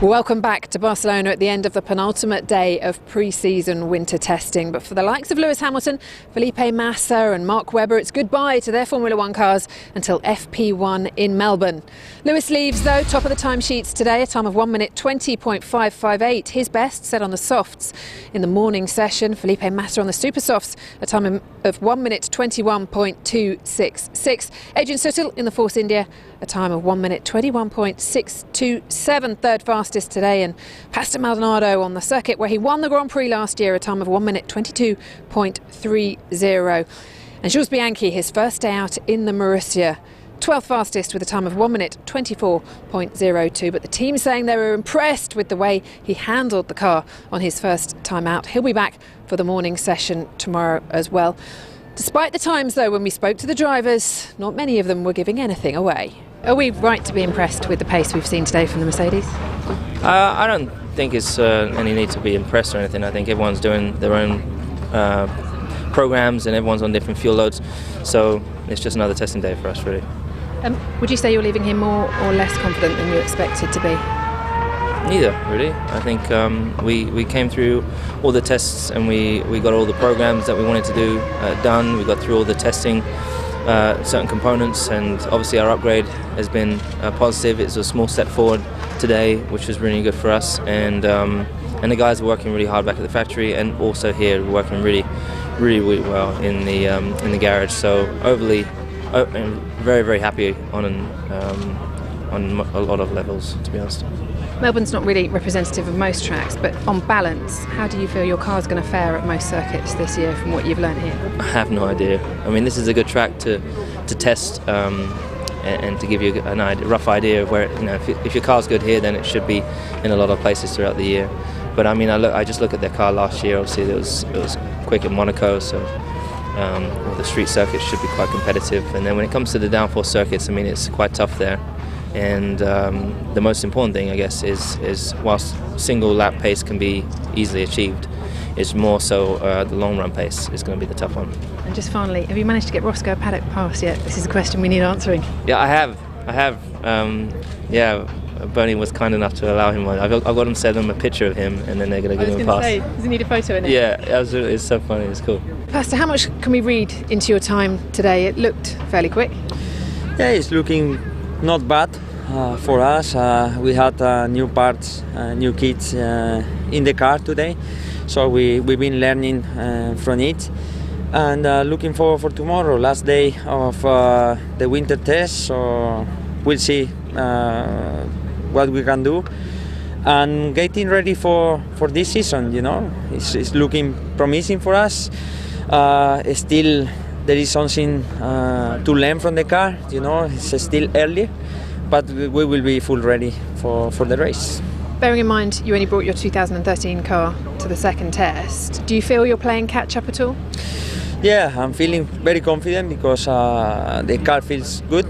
Welcome back to Barcelona at the end of the penultimate day of pre-season winter testing. But for the likes of Lewis Hamilton, Felipe Massa and Mark Webber, it's goodbye to their Formula One cars until FP1 in Melbourne. Lewis leaves, though, top of the timesheets today, a time of 1 minute 20.558. His best set on the softs in the morning session. Felipe Massa on the super softs, a time of 1 minute 21.266. Adrian Sutil in the Force India, a time of 1 minute 21.627, third fastest today, and Pastor Maldonado on the circuit where he won the Grand Prix last year, a time of 1 minute 22.30. And Jules Bianchi, his first day out in the Marussia, 12th fastest with a time of 1 minute 24.02. But the team saying they were impressed with the way he handled the car on his first time out. He'll be back for the morning session tomorrow as well. Despite the times, though, when we spoke to the drivers, not many of them were giving anything away. Are we right to be impressed with the pace we've seen today from the Mercedes? I don't think it's any need to be impressed or anything. I think everyone's doing their own programs and everyone's on different fuel loads. So it's just another testing day for us, really. Would you say you're leaving here more or less confident than you expected to be? Neither, really. I think we came through all the tests and we got all the programs that we wanted to do done. We got through all the testing, certain components, and obviously our upgrade has been positive. It's a small step forward today, which was really good for us. And the guys are working really hard back at the factory, and also here we're working really well in the garage. So overly, very, very happy on a lot of levels, to be honest. Melbourne's not really representative of most tracks, but on balance, how do you feel your car's going to fare at most circuits this year from what you've learned here? I have no idea. I mean, this is a good track to test and to give you a rough idea of where, if your car's good here, then it should be in a lot of places throughout the year. But I mean, I just look at their car last year. Obviously, it was quick in Monaco, so the street circuits should be quite competitive. And then when it comes to the downforce circuits, I mean, it's quite tough there. And the most important thing, I guess, is whilst single lap pace can be easily achieved, it's more so the long run pace is going to be the tough one. And just finally, have you managed to get Roscoe Paddock past yet? This is a question we need answering. Yeah, I have. Bernie was kind enough to allow him one. I've got him send them a picture of him, and then they're going to give him a pass. Does he need a photo in it? Yeah, absolutely. It's so funny. It's cool. Pastor, how much can we read into your time today? It looked fairly quick. Yeah, it's looking not bad for us. We had new parts, new kits in the car today, so we've been learning from it, and looking forward for tomorrow, last day of the winter test. So we'll see what we can do and getting ready for this season. It's looking promising for us. Still there is something to learn from the car. It's still early, but we will be full ready for the race. Bearing in mind you only brought your 2013 car to the second test, do you feel you're playing catch up at all? Yeah, I'm feeling very confident because the car feels good,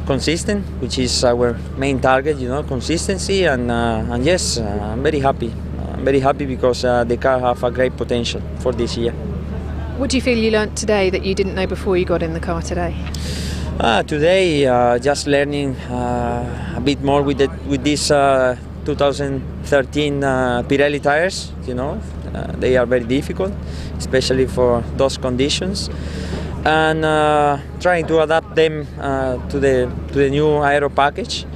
consistent, which is our main target, consistency, and yes, I'm very happy. I'm very happy because the car have a great potential for this year. What do you feel you learnt today that you didn't know before you got in the car today? Today, just learning a bit more with these 2013 Pirelli tires. They are very difficult, especially for those conditions, and trying to adapt them to the new aero package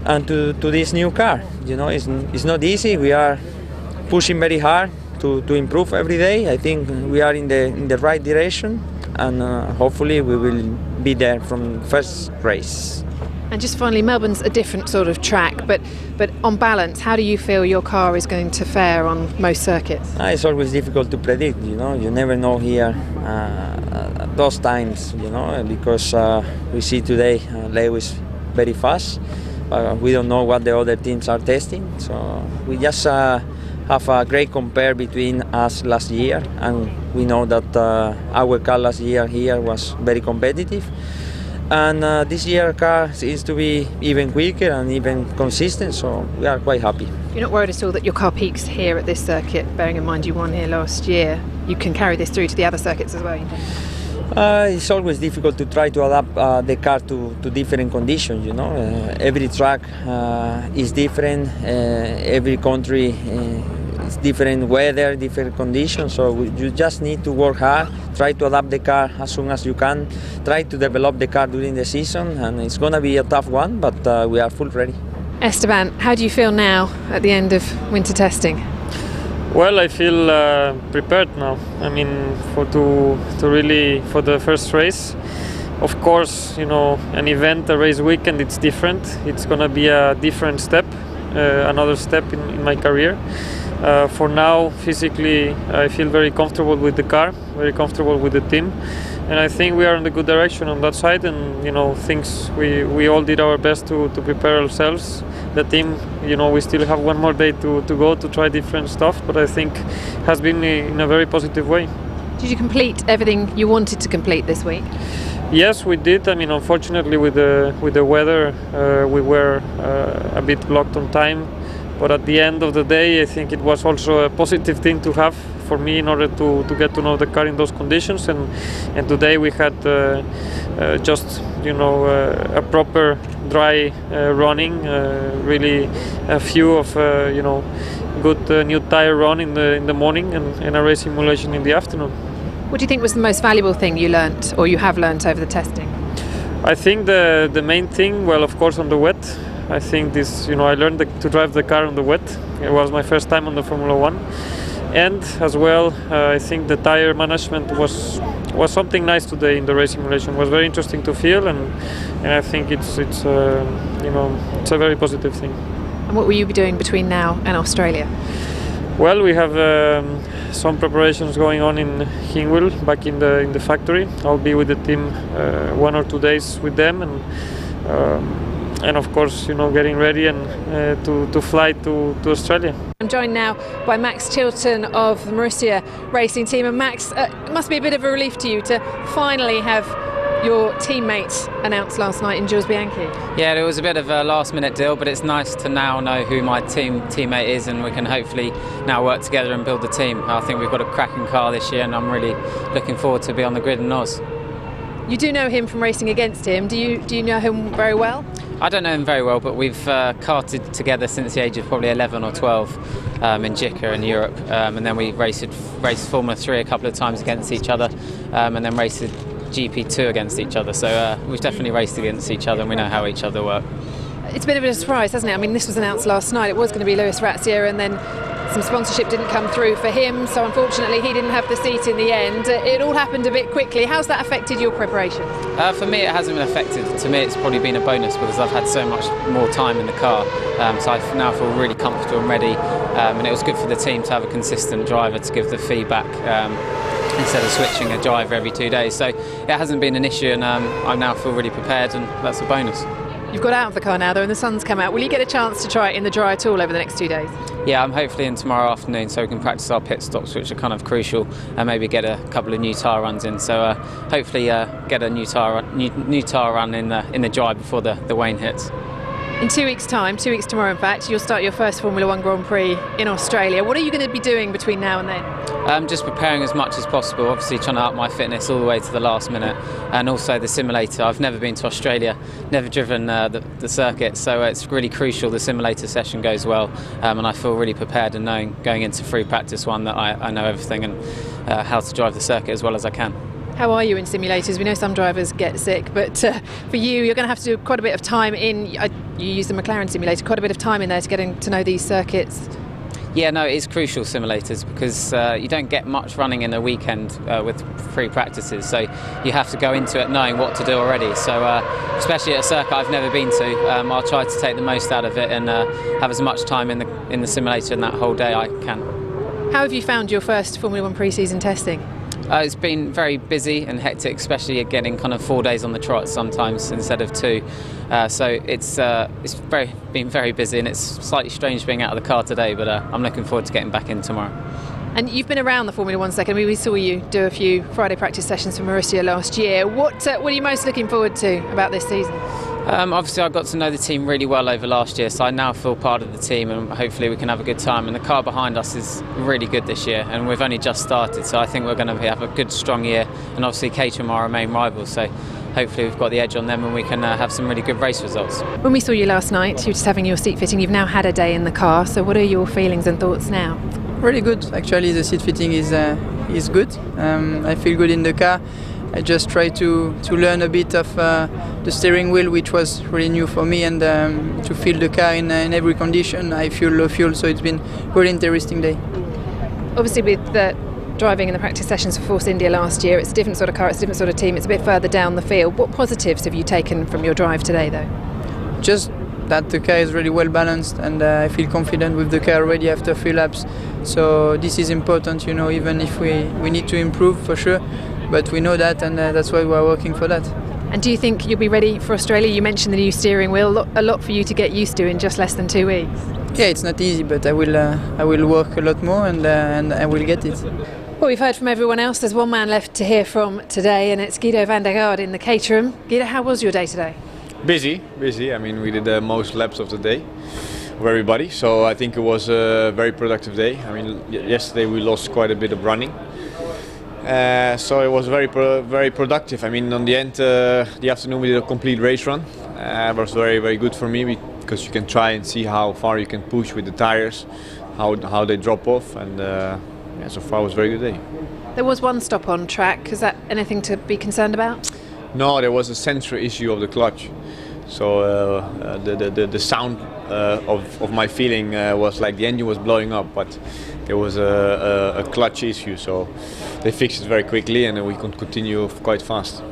and to this new car. It's not easy. We are pushing very hard to improve every day. I think we are in the right direction, and hopefully we will be there from first race. And just finally, Melbourne's a different sort of track, but on balance, how do you feel your car is going to fare on most circuits? It's always difficult to predict. You never know here those times. Because we see today Lewis very fast, but we don't know what the other teams are testing. So we just have a great compare between us last year, and we know that our car last year here was very competitive, and this year car seems to be even quicker and even consistent, so we are quite happy. You're not worried at all that your car peaks here at this circuit, bearing in mind you won here last year? You can carry this through to the other circuits as well, you think? It's always difficult to try to adapt the car to different conditions. You know, every track is different. Every country is different weather, different conditions. So you just need to work hard, try to adapt the car as soon as you can, try to develop the car during the season, and it's going to be a tough one, but we are full ready. Esteban, how do you feel now at the end of winter testing? Well, I feel prepared now. I mean, for the first race. Of course, you know, an event, a race weekend, it's different. It's gonna be a different step, another step in my career. For now, physically, I feel very comfortable with the car, very comfortable with the team, and I think we are in the good direction on that side. And you know, we all did our best to prepare ourselves. The team, you know, we still have one more day to go to try different stuff, but I think has been in a very positive way. Did you complete everything you wanted to complete this week? Yes, we did. I mean, unfortunately, with the weather, we were a bit blocked on time. But at the end of the day, I think it was also a positive thing to have for me in order to get to know the car in those conditions. And today we had just, you know, a proper dry running, really a few of you know, good new tire run in the morning and a race simulation in the afternoon. What do you think was the most valuable thing you learnt or you have learnt over the testing? I think the main thing, well, of course, on the wet. I think this, you know, I learned to drive the car on the wet. It was my first time on the Formula One, and as well, I think the tire management was something nice today in the race simulation. It was very interesting to feel, and I think it's you know, it's a very positive thing. And what will you be doing between now and Australia? Well, we have some preparations going on in Hingwil, back in the factory. I'll be with the team 1 or 2 days with them, and of course, you know, getting ready and to fly to Australia. I'm joined now by Max Chilton of the Marussia racing team. And Max, it must be a bit of a relief to you to finally have your teammate announced last night in Jules Bianchi. Yeah, it was a bit of a last minute deal, but it's nice to now know who my teammate is, and we can hopefully now work together and build the team. I think we've got a cracking car this year, and I'm really looking forward to be on the grid in Oz. You do know him from racing against him. Do you know him very well? I don't know him very well, but we've karted together since the age of probably 11 or 12 in JICA in Europe, and then we raced Formula 3 a couple of times against each other, and then raced GP2 against each other. So we've definitely raced against each other, and we know how each other work. It's been a bit of a surprise, hasn't it? I mean, this was announced last night. It was going to be Lewis Razzia, and then some sponsorship didn't come through for him, so unfortunately he didn't have the seat in the end. It all happened a bit quickly. How's that affected your preparation? For me, it hasn't been affected. To me, it's probably been a bonus because I've had so much more time in the car. So I now feel really comfortable and ready. And it was good for the team to have a consistent driver to give the feedback instead of switching a driver every 2 days. So it hasn't been an issue, and I now feel really prepared, and that's a bonus. You've got out of the car now, though, and the sun's come out. Will you get a chance to try it in the dry at all over the next 2 days? Yeah, I'm hopefully in tomorrow afternoon, so we can practice our pit stops, which are kind of crucial, and maybe get a couple of new tyre runs in. So hopefully get a new tyre run in the dry before the wane hits. In 2 weeks' time, 2 weeks tomorrow in fact, you'll start your first Formula One Grand Prix in Australia. What are you going to be doing between now and then? Just preparing as much as possible, obviously trying to up my fitness all the way to the last minute, and also the simulator. I've never been to Australia, never driven the circuit, so it's really crucial the simulator session goes well, and I feel really prepared and knowing going into free practice one that I know everything and how to drive the circuit as well as I can. How are you in simulators? We know some drivers get sick, but for you, you're going to have to do quite a bit of time in. You use the McLaren simulator, quite a bit of time in there to getting to know these circuits. Yeah, no, it is crucial, simulators, because you don't get much running in a weekend with free practices, so you have to go into it knowing what to do already. So especially at a circuit I've never been to, I'll try to take the most out of it and have as much time in the simulator in that whole day I can. How have you found your first Formula One pre-season testing? It's been very busy and hectic, especially getting kind of 4 days on the trot sometimes instead of 2. So it's been very busy, and it's slightly strange being out of the car today, but I'm looking forward to getting back in tomorrow. And you've been around the Formula One circuit. I mean, we saw you do a few Friday practice sessions for Marussia last year. What are you most looking forward to about this season? Obviously I got to know the team really well over last year, so I now feel part of the team and hopefully we can have a good time. And the car behind us is really good this year and we've only just started, so I think we're going to have a good strong year. And obviously Caterham are our main rivals, so hopefully we've got the edge on them and we can have some really good race results. When we saw you last night, you were just having your seat fitting. You've now had a day in the car, so what are your feelings and thoughts now? Really good. Actually, the seat fitting is good. I feel good in the car. I just try to learn a bit of the steering wheel, which was really new for me, and to feel the car in every condition. I feel low fuel, so it's been a really interesting day. Obviously, with the driving in the practice sessions for Force India last year, it's a different sort of car, it's a different sort of team, it's a bit further down the field. What positives have you taken from your drive today, though? Just that the car is really well balanced, and I feel confident with the car already after 3 laps. So this is important, you know, even if we need to improve for sure, but we know that, and that's why we're working for that. And do you think you'll be ready for Australia? You mentioned the new steering wheel, a lot for you to get used to in just less than 2 weeks. Yeah, it's not easy, but I will work a lot more, and I will get it. Well, we've heard from everyone else. There's one man left to hear from today, and it's Guido van der Garde in the Caterham. Guido, how was your day today? Busy. I mean, we did the most laps of the day of everybody, so I think it was a very productive day. I mean, yesterday we lost quite a bit of running, so it was very productive. I mean, on the end, the afternoon we did a complete race run. It was very good for me because you can try and see how far you can push with the tires, how they drop off, and so far it was a very good day. There was one stop on track. Is that anything to be concerned about? No, there was a sensor issue of the clutch. So the sound of my feeling was like the engine was blowing up, but there was a clutch issue. So they fixed it very quickly, and we could continue quite fast.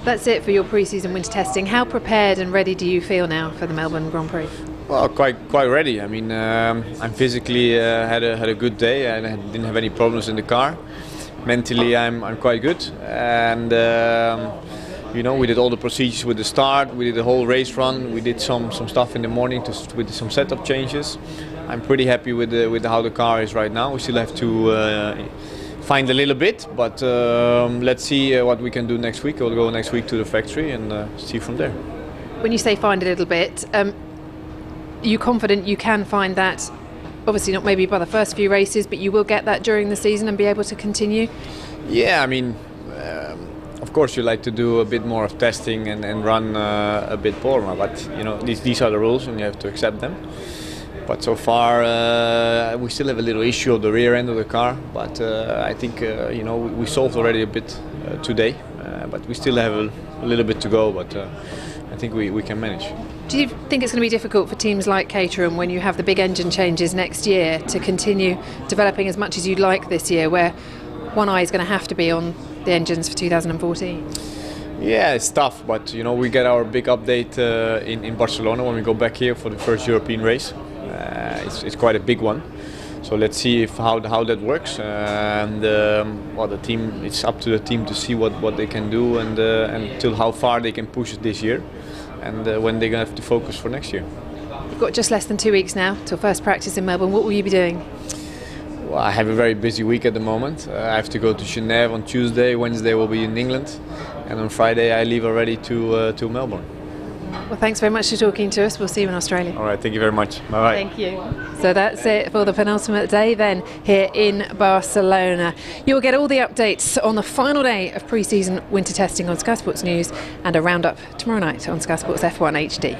That's it for your pre-season winter testing. How prepared and ready do you feel now for the Melbourne Grand Prix? Well, quite ready. I mean, I'm physically had a good day, and I didn't have any problems in the car. Mentally, I'm quite good, and you know, we did all the procedures with the start. We did the whole race run. We did some stuff in the morning with some setup changes. I'm pretty happy with how the car is right now. We still have to find a little bit, but let's see what we can do next week. We'll go next week to the factory and see from there. When you say find a little bit, are you confident you can find that? Obviously not maybe by the first few races, but you will get that during the season and be able to continue? Yeah, I mean, of course you like to do a bit more of testing and run a bit more, but you know, these are the rules and you have to accept them. But so far we still have a little issue of the rear end of the car, but I think you know, we solved already a bit today, but we still have a little bit to go, but I think we can manage. Do you think it's going to be difficult for teams like Caterham, when you have the big engine changes next year, to continue developing as much as you'd like this year, where one eye is going to have to be on the engines for 2014? Yeah, it's tough, but you know, we get our big update in Barcelona when we go back here for the first European race. It's quite a big one, so let's see how that works. And well, the team, it's up to the team to see what they can do and till how far they can push it this year, and when they're going to have to focus for next year. You've got just less than 2 weeks now till first practice in Melbourne. What will you be doing? Well, I have a very busy week at the moment. I have to go to Genève on Tuesday. Wednesday will be in England, and on Friday I leave already to Melbourne. Well, thanks very much for talking to us. We'll see you in Australia. All right, thank you very much. Bye-bye. Thank you. So that's it for the penultimate day then here in Barcelona. You'll get all the updates on the final day of pre-season winter testing on Sky Sports News, and a roundup tomorrow night on Sky Sports F1 HD.